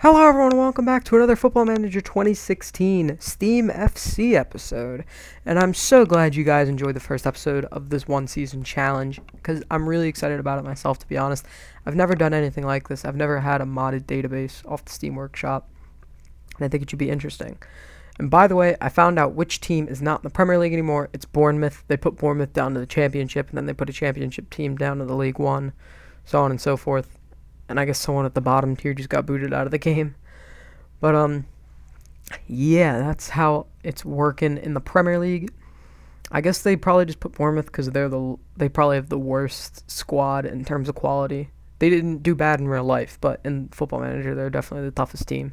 Hello everyone and welcome back to another Football Manager 2016 Steam FC episode. And I'm so glad you guys enjoyed the first episode of this one season challenge because I'm really excited about it myself, to be honest. I've never done anything like this. I've never had a modded database off the Steam Workshop, and I think it should be interesting. And by the way, I found out which team is not in the Premier League anymore. It's Bournemouth. They put Bournemouth down to the Championship, and then they put a Championship team down to the League One, so on and so forth. And I guess someone at the bottom tier just got booted out of the game. But, yeah, that's how it's working in the Premier League. I guess they probably just put Bournemouth because they probably have the worst squad in terms of quality. They didn't do bad in real life, but in Football Manager, they're definitely the toughest team.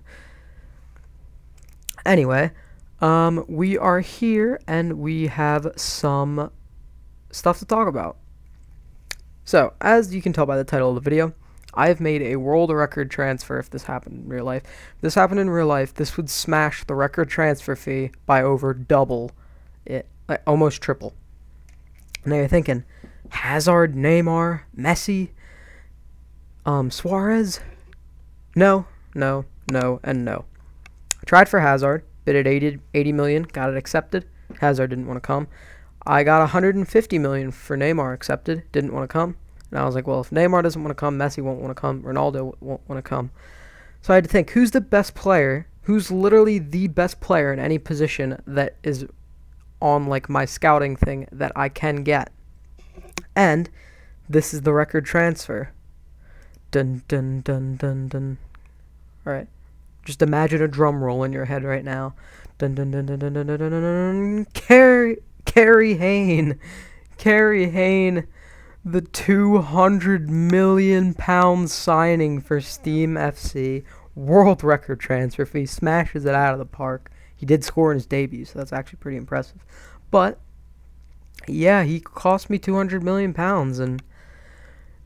Anyway, we are here, and we have some stuff to talk about. So, as you can tell by the title of the video, I've made a world record transfer if this happened in real life. If this happened in real life, this would smash the record transfer fee by over double it, like almost triple. Now you're thinking, Hazard, Neymar, Messi, Suarez? No, and no. I tried for Hazard, bid at 80 million, got it accepted. Hazard didn't want to come. I got 150 million for Neymar accepted, didn't want to come. And I was like, well, if Neymar doesn't want to come, Messi won't want to come, Ronaldo won't want to come. So I had to think, who's the best player, who's literally the best player in any position that is on, like, my scouting thing that I can get. And this is the record transfer. Dun, dun, dun, dun, dun. All right. Just imagine a drum roll in your head right now. Dun, dun, dun, dun, dun, dun, dun, dun, dun. Harry Kane. The £200 million signing for Steam FC, world record transfer fee, smashes it out of the park. He did score in his debut, so that's actually pretty impressive. But yeah, he cost me £200 million, and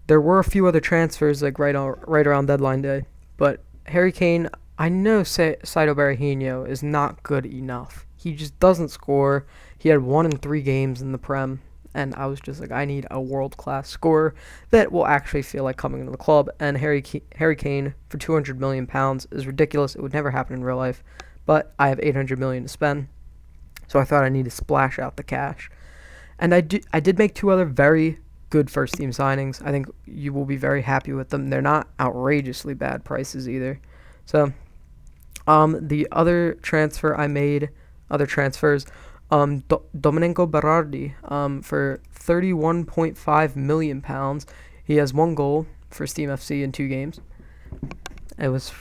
there were a few other transfers like right around deadline day. But Harry Kane, I know Saito Berahino is not good enough. He just doesn't score. He had 1 in 3 games in the Prem. And I was just like, I need a world-class scorer that will actually feel like coming into the club. And Harry Kane for £200 million is ridiculous. It would never happen in real life. But I have $800 million to spend, so I thought I need to splash out the cash. And I did make 2 other very good first-team signings. I think you will be very happy with them. They're not outrageously bad prices either. So, the other transfer I made, other transfers. Domenico Berardi for £31.5 million. He has 1 goal for Steam FC in 2 games. It was,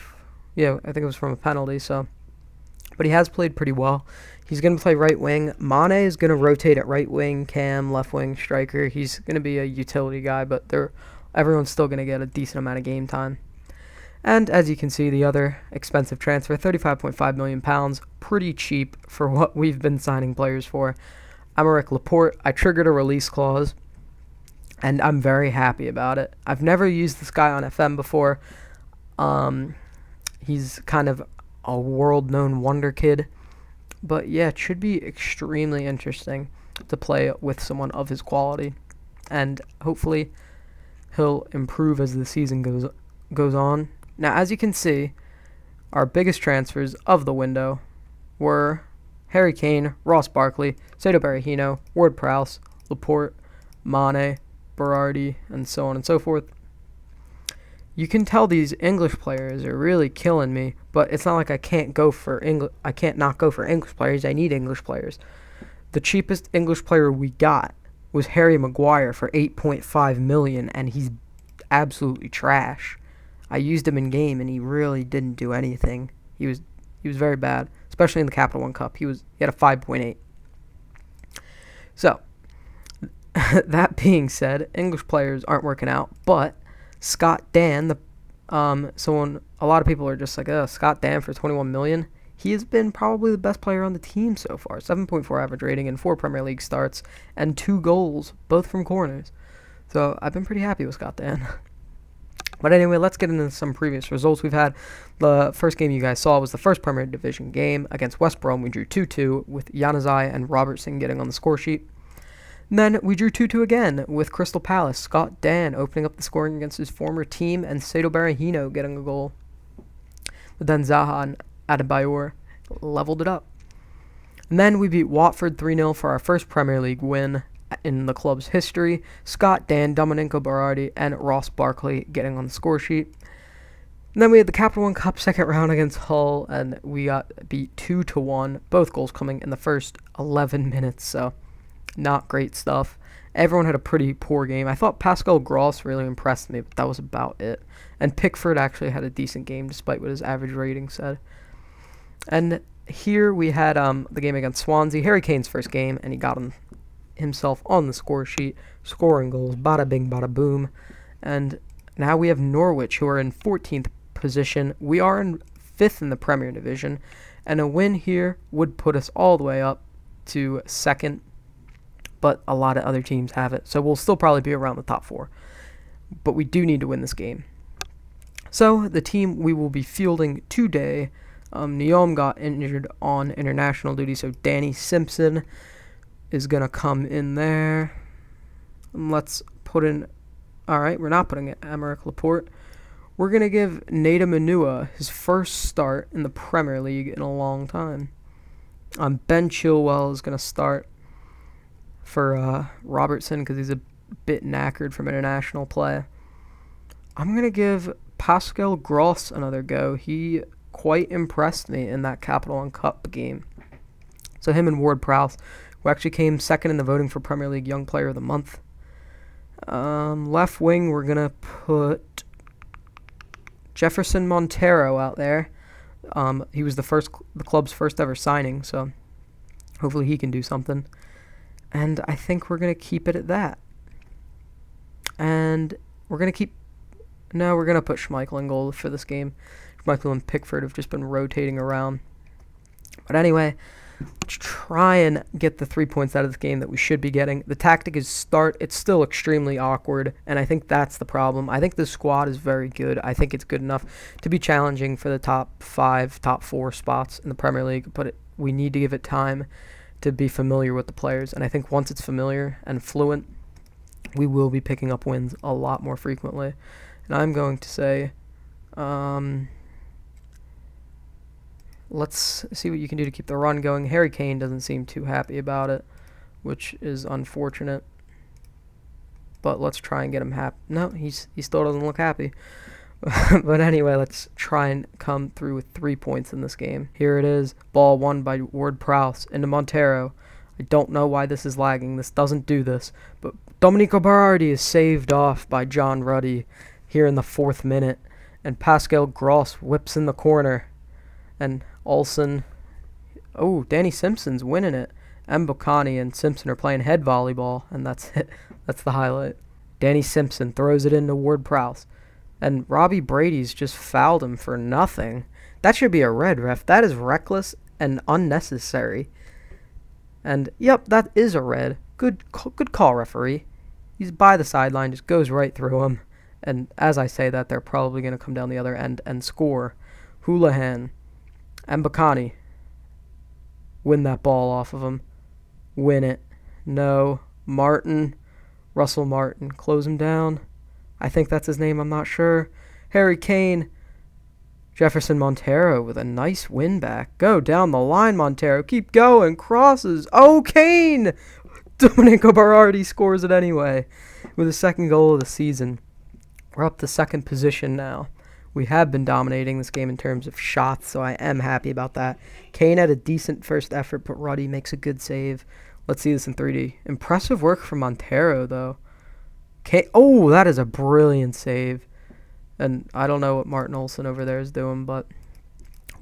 I think it was from a penalty. So, but he has played pretty well. He's going to play right wing. Mane is going to rotate at right wing, Cam left wing, striker. He's going to be a utility guy, but everyone's still going to get a decent amount of game time. And as you can see, the other expensive transfer, £35.5 million, pretty cheap for what we've been signing players for. Aymeric Laporte, I triggered a release clause, and I'm very happy about it. I've never used this guy on FM before. He's kind of a world-known wonder kid. But yeah, it should be extremely interesting to play with someone of his quality. And hopefully he'll improve as the season goes on. Now, as you can see, our biggest transfers of the window were Harry Kane, Ross Barkley, Saito Berahino, Ward-Prowse, Laporte, Mane, Berardi, and so on and so forth. You can tell these English players are really killing me, but it's not like I can't not go for English players. I need English players. The cheapest English player we got was Harry Maguire for $8.5 million, and he's absolutely trash. I used him in game, and he really didn't do anything. He was very bad, especially in the Capital One Cup. He had a 5.8. So, that being said, English players aren't working out, but Scott Dan, a lot of people are just like, Scott Dan for $21 million. He has been probably the best player on the team so far. 7.4 average rating in 4 Premier League starts and 2 goals, both from corners. So, I've been pretty happy with Scott Dan. But anyway, let's get into some previous results we've had. The first game you guys saw was the first Premier Division game against West Brom. We drew 2-2 with Januzaj and Robertson getting on the score sheet. And then we drew 2-2 again with Crystal Palace. Scott Dan opening up the scoring against his former team and Saito Berahino getting a goal. But then Zaha and Adebayor leveled it up. And then we beat Watford 3-0 for our first Premier League win in the club's history. Scott Dan, Domenico Berardi, and Ross Barkley getting on the score sheet. And then we had the Capital One Cup second round against Hull, and we got beat 2-1. Both goals coming in the first 11 minutes, so not great stuff. Everyone had a pretty poor game. I thought Pascal Gross really impressed me, but that was about it. And Pickford actually had a decent game, despite what his average rating said. And here we had the game against Swansea, Harry Kane's first game, and he got himself on the score sheet, scoring goals, bada bing, bada boom. And now we have Norwich, who are in 14th position. We are in 5th in the Premier Division, and a win here would put us all the way up to 2nd, but a lot of other teams have it, so we'll still probably be around the top 4. But we do need to win this game. So the team we will be fielding today, Neom got injured on international duty, so Danny Simpson is going to come in there. Let's put in... Alright, we're not putting it Emerick Laporte. We're going to give Nada Manua his first start in the Premier League in a long time. Ben Chilwell is going to start for Robertson because he's a bit knackered from international play. I'm going to give Pascal Gross another go. He quite impressed me in that Capital One Cup game. So him and Ward-Prowse, who actually came second in the voting for Premier League Young Player of the Month. Left wing, we're going to put Jefferson Montero out there. He was the club's first ever signing, so hopefully he can do something. And I think we're going to keep it at that. And we're going to we're going to put Schmeichel in goal for this game. Schmeichel and Pickford have just been rotating around. But anyway, let's try and get the 3 points out of this game that we should be getting. The tactic is start. It's still extremely awkward, and I think that's the problem. I think the squad is very good. I think it's good enough to be challenging for the top 5, top 4 spots in the Premier League, but we need to give it time to be familiar with the players, and I think once it's familiar and fluent, we will be picking up wins a lot more frequently. And I'm going to say, let's see what you can do to keep the run going. Harry Kane doesn't seem too happy about it, which is unfortunate. But let's try and get him happy. No, he still doesn't look happy. But anyway, let's try and come through with 3 points in this game. Here it is. Ball won by Ward-Prowse into Montero. I don't know why this is lagging. This doesn't do this. But Domenico Berardi is saved off by John Ruddy here in the 4th minute. And Pascal Gross whips in the corner. And Olsen... Oh, Danny Simpson's winning it. Mbokani and Simpson are playing head volleyball. And that's it. That's the highlight. Danny Simpson throws it into Ward-Prowse. And Robbie Brady's just fouled him for nothing. That should be a red, ref. That is reckless and unnecessary. And, yep, that is a red. Good call, referee. He's by the sideline, just goes right through him. And as I say that, they're probably going to come down the other end and score. Houlihan. Mbokani. Win that ball off of him. Win it. No. Martin. Russell Martin. Close him down. I think that's his name, I'm not sure. Harry Kane. Jefferson Montero with a nice win back. Go down the line, Montero. Keep going. Crosses. Oh, Kane! Domenico Berardi scores it anyway with his 2nd goal of the season. We're up to 2nd position now. We have been dominating this game in terms of shots, so I am happy about that. Kane had a decent first effort, but Ruddy makes a good save. Let's see this in 3D. Impressive work from Montero, though. Oh, that is a brilliant save. And I don't know what Martin Olsen over there is doing, but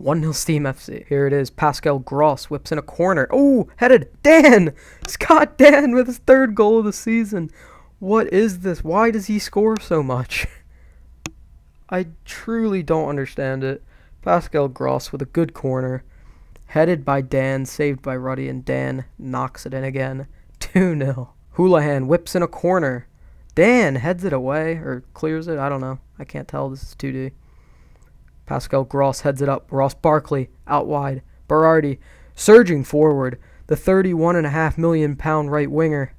1-0 Steam FC. Here it is. Pascal Gross whips in a corner. Oh, headed. Dan! Scott Dan with his 3rd goal of the season. What is this? Why does he score so much? I truly don't understand it. Pascal Gross with a good corner. Headed by Dan, saved by Ruddy, and Dan knocks it in again. 2-0. Houlihan whips in a corner. Dan heads it away, or clears it. I don't know. I can't tell. This is 2D. Pascal Gross heads it up. Ross Barkley out wide. Berardi surging forward. The £31.5 million right winger.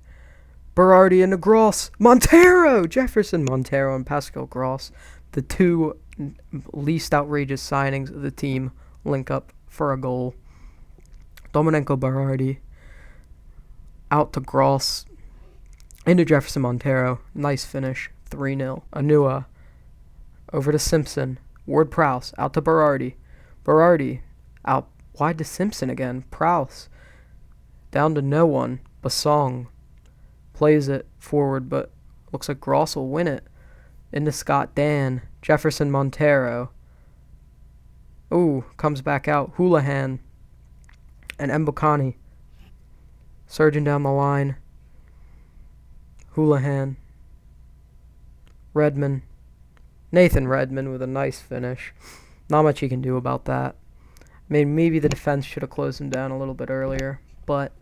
Berardi into Gross. Montero! Jefferson Montero and Pascal Gross. The 2 least outrageous signings of the team link up for a goal. Domenico Berardi out to Gross into Jefferson Montero. Nice finish. 3-0. Anua over to Simpson. Ward-Prowse out to Berardi. Berardi out wide to Simpson again. Prowse down to no one. Basong plays it forward, but looks like Gross will win it. Into Scott Dan. Jefferson Montero. Ooh, comes back out. Houlihan and Mbokani surging down the line. Houlihan. Redmond. Nathan Redmond with a nice finish. Not much he can do about that. I mean, maybe the defense should have closed him down a little bit earlier, but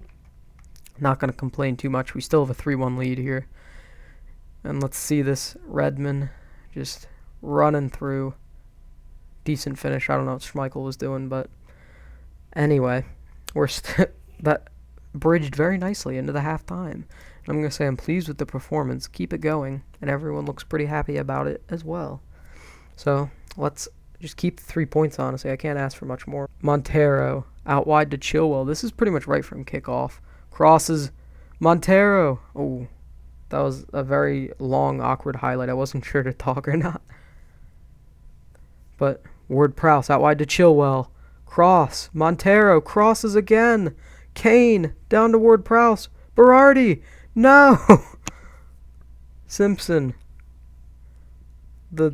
not going to complain too much. We still have a 3-1 lead here. And let's see this Redmond just running through. Decent finish. I don't know what Schmeichel was doing, but anyway, that bridged very nicely into the halftime. I'm going to say I'm pleased with the performance. Keep it going, and everyone looks pretty happy about it as well. So let's just keep the 3 points, honestly. I can't ask for much more. Montero out wide to Chilwell. This is pretty much right from kickoff. Crosses. Montero. Oh, that was a very long, awkward highlight. I wasn't sure to talk or not. But Ward-Prowse out wide to Chilwell. Cross. Montero crosses again. Kane down to Ward-Prowse. Berardi. No. Simpson. I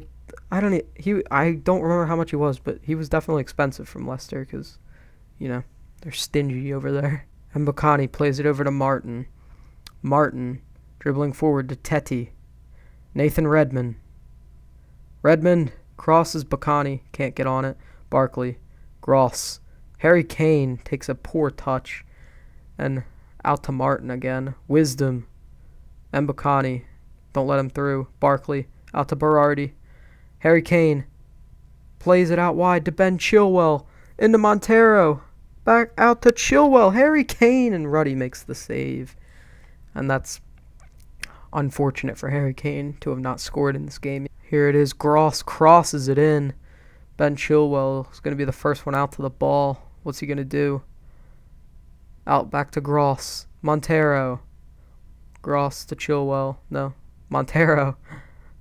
don't remember how much he was, but he was definitely expensive from Leicester because, they're stingy over there. And Mbokani plays it over to Martin. Martin dribbling forward to Teti. Nathan Redmond. Redmond crosses Mbokani. Can't get on it. Barkley. Gross. Harry Kane takes a poor touch. And out to Martin again. Wisdom. Mbokani. Don't let him through. Barkley. Out to Berardi. Harry Kane plays it out wide to Ben Chilwell. Into Montero. Back out to Chilwell. Harry Kane. And Ruddy makes the save. And that's unfortunate for Harry Kane to have not scored in this game. Here it is. Gross crosses it in. Ben Chilwell is going to be the first one out to the ball. What's he going to do? Out back to Gross. Montero. Gross to Chilwell. No. Montero.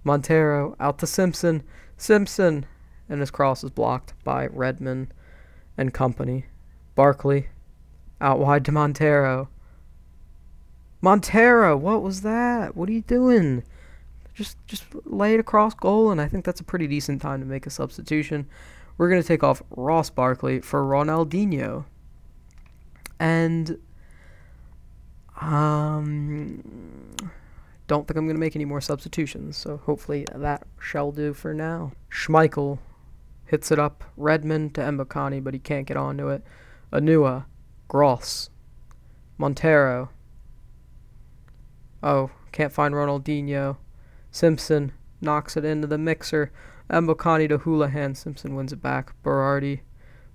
Montero out to Simpson. Simpson. And his cross is blocked by Redmond and company. Barkley. Out wide to Montero. Montero, what was that? What are you doing? Just lay it across goal, and I think that's a pretty decent time to make a substitution. We're going to take off Ross Barkley for Ronaldinho. And don't think I'm going to make any more substitutions, so hopefully that shall do for now. Schmeichel hits it up. Redmond to Mbokani, but he can't get onto it. Anua. Gross. Montero. Oh, can't find Ronaldinho. Simpson knocks it into the mixer. Mbokani to Houlihan. Simpson wins it back. Berardi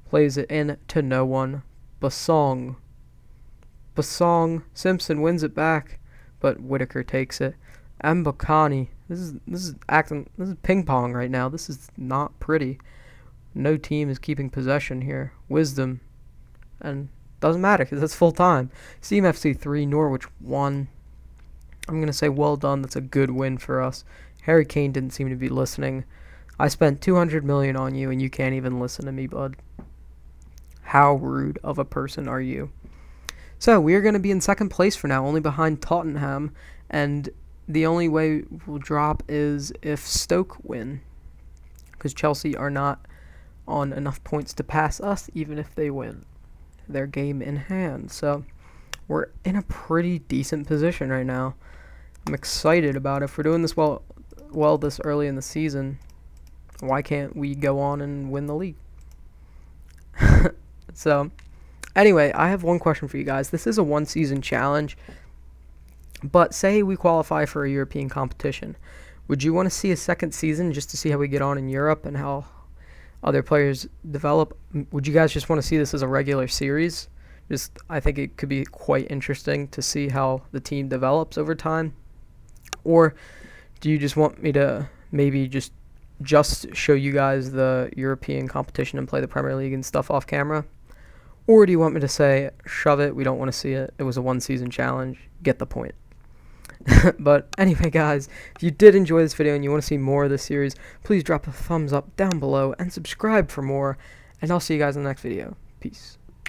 plays it in to no one. Basong. Simpson wins it back, but Whitaker takes it. Mbokani. This is ping pong right now. This is not pretty. No team is keeping possession here. Wisdom. And doesn't matter because it's full time. Steam FC 3, Norwich 1. I'm going to say well done. That's a good win for us. Harry Kane didn't seem to be listening. I spent $200 million on you, and you can't even listen to me, bud. How rude of a person are you? So, we are going to be in second place for now, only behind Tottenham. And the only way we'll drop is if Stoke win. Because Chelsea are not on enough points to pass us, even if they win their game in hand. So, we're in a pretty decent position right now. I'm excited about it. If we're doing this well this early in the season, why can't we go on and win the league? So, anyway, I have one question for you guys. This is a one-season challenge, but say we qualify for a European competition. Would you want to see a second season just to see how we get on in Europe and how other players develop? Would you guys just want to see this as a regular series? I think it could be quite interesting to see how the team develops over time. Or do you just want me to maybe just just show you guys the European competition and play the Premier League and stuff off camera? Or do you want me to say, shove it, we don't want to see it, it was a one-season challenge, get the point? But anyway, guys, if you did enjoy this video and you want to see more of this series, please drop a thumbs up down below and subscribe for more, and I'll see you guys in the next video. Peace.